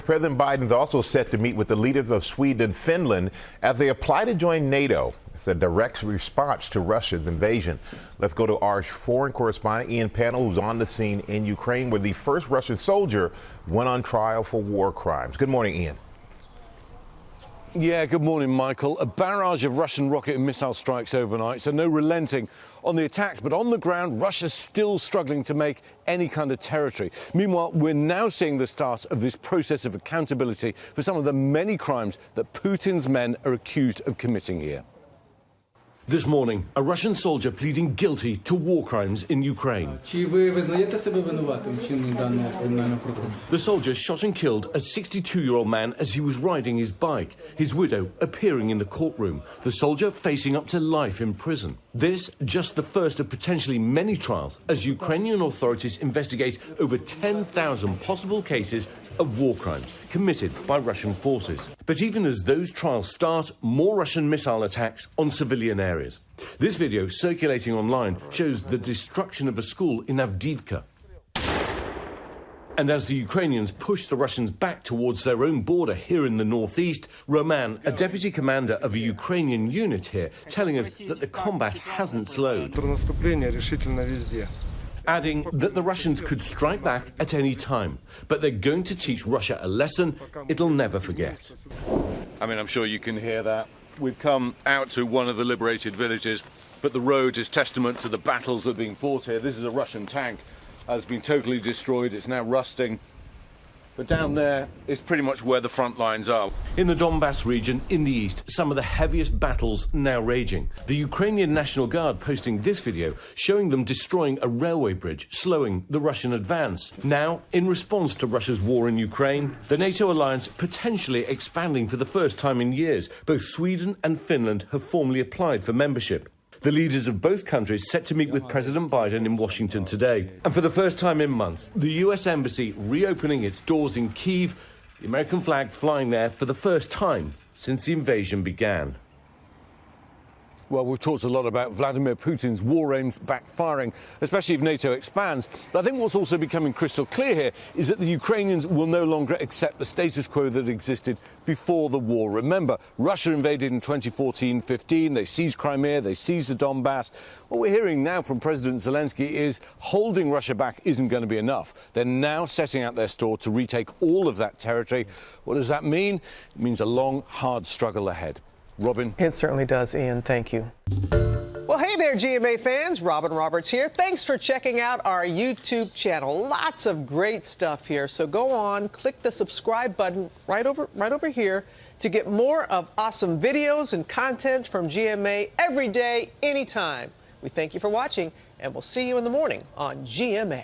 President Biden is also set to meet with the leaders of Sweden and Finland as they apply to join NATO. It's a direct response to Russia's invasion. Let's go to our foreign correspondent, Ian Pannell, who's on the scene in Ukraine, where the first Russian soldier went on trial for war crimes. Good morning, Ian. Yeah, good morning, Michael. A barrage of Russian rocket and missile strikes overnight, so no relenting on the attacks. But on the ground, Russia's still struggling to make any kind of territory. Meanwhile, we're now seeing the start of this process of accountability for some of the many crimes that Putin's men are accused of committing here. This morning, a Russian soldier pleading guilty to war crimes in Ukraine. The soldier shot and killed a 62-year-old man as he was riding his bike, his widow appearing in the courtroom, the soldier facing up to life in prison. This just the first of potentially many trials as Ukrainian authorities investigate over 10,000 possible cases of war crimes committed by Russian forces. But even as those trials start, more Russian missile attacks on civilian areas. This video circulating online shows the destruction of a school in Avdiivka. And as the Ukrainians push the Russians back towards their own border here in the northeast, Roman, a deputy commander of a Ukrainian unit here, telling us that the combat hasn't slowed, adding that the Russians could strike back at any time, but they're going to teach Russia a lesson it'll never forget. I mean, I'm sure you can hear that. We've come out to one of the liberated villages, but the road is testament to the battles that are being fought here. This is a Russian tank. Has been totally destroyed. It's now rusting. But down there is pretty much where the front lines are. In the Donbass region, in the east, some of the heaviest battles now raging. The Ukrainian National Guard posting this video showing them destroying a railway bridge, slowing the Russian advance. Now, in response to Russia's war in Ukraine, the NATO alliance potentially expanding for the first time in years. Both Sweden and Finland have formally applied for membership. The leaders of both countries set to meet with President Biden in Washington today. And for the first time in months, the US Embassy reopening its doors in Kyiv, the American flag flying there for the first time since the invasion began. Well, we've talked a lot about Vladimir Putin's war aims backfiring, especially if NATO expands. But I think what's also becoming crystal clear here is that the Ukrainians will no longer accept the status quo that existed before the war. Remember, Russia invaded in 2014-15. They seized Crimea. They seized the Donbass. What we're hearing now from President Zelensky is holding Russia back isn't going to be enough. They're now setting out their store to retake all of that territory. What does that mean? It means a long, hard struggle ahead. Robin? It certainly does, Ian. Thank you. Well, hey there, GMA fans. Robin Roberts here. Thanks for checking out our YouTube channel. Lots of great stuff here. So go on, click the subscribe button right over here to get more of awesome videos and content from GMA every day, anytime. We thank you for watching, and we'll see you in the morning on GMA.